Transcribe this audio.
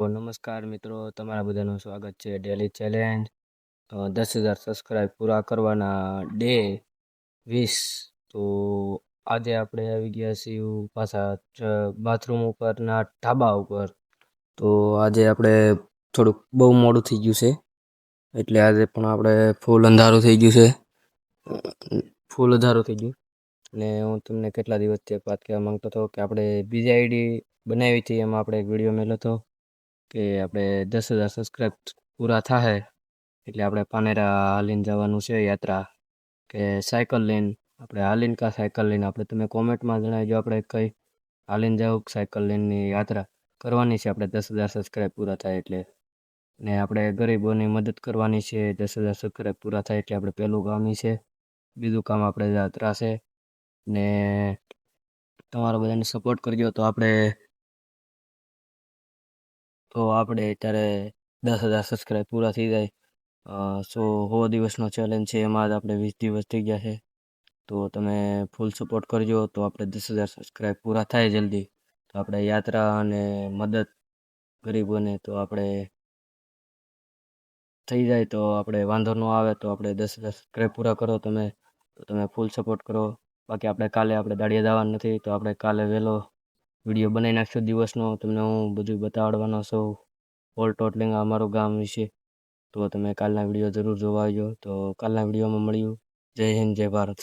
તો નમસ્કાર મિત્રો, તમારા બધાનું સ્વાગત છે ડેલી ચેલેન્જ 10,000 સબસ્ક્રાઈબ પૂરા કરવાના ડે 20. તો આજે આપણે આવી ગયા છીએ પાછા બાથરૂમ ઉપરના ધાબા ઉપર. તો આજે આપણે થોડુંક બહુ મોડું થઈ ગયું છે, એટલે આજે પણ આપણે ફૂલ અંધારું થઈ ગયું છે. ફૂલ અંધારું થઈ ગયું ને હું તમને કેટલા દિવસથી એક વાત કહેવા માંગતો હતો કે આપણે બીજી આઈડી બનાવી હતી, એમાં આપણે એક વિડીયો મેળ્યો હતો કે આપણે 10,000 સબસ્ક્રાઈબ પૂરા થાય એટલે આપણે પાનેરા હાલીને જવાનું છે યાત્રા, કે સાયકલ લઈને આપણે હાલીને કા સાયકલ લઈને આપણે તમે કોમેન્ટમાં જણાવજો. આપણે કઈ હાલીને જાવ સાયકલ લઈને યાત્રા કરવાની છે આપણે 10,000 સબસ્ક્રાઈબ પૂરા થાય એટલે. ને આપણે ગરીબોની મદદ કરવાની છે 10,000 સબસ્ક્રાઈબ પૂરા થાય એટલે. આપણે પહેલું કામ ઈ છે, બીજું કામ આપણે યાત્રા છે. ને તમારા બધાને સપોર્ટ કરજો તો આપણે અત્યારે 10,000 સબસ્ક્રાઈબ પૂરા થઈ જાય. 100 દિવસનો ચેલેન્જ છે, એમાં જ આપણે 20 દિવસ થઈ ગયા છે. તો તમે ફૂલ સપોર્ટ કરજો તો આપણે 10,000 સબસ્ક્રાઈબ પૂરા થાય જલ્દી. તો આપણે યાત્રા અને મદદ ગરીબોને તો આપણે થઈ જાય તો આપણે વાંધો ન આવે. તો આપણે 10,000 સબસ્ક્રાઈબ પૂરા કરો તમે, તો તમે ફૂલ સપોર્ટ કરો. બાકી આપણે કાલે દાડિયા જવાનું નથી, તો આપણે કાલે વહેલો વિડીયો બનાવી નાખશો દિવસનો. તમને હું બધું બતાવવાનો છું ઓલ ટોટલિંગ અમારું ગામ વિશે. તો તમે કાલના વિડીયો જરૂર જોવા આવજો. તો કાલના વિડીયોમાં મળ્યું. જય હિન્દ, જય ભારત.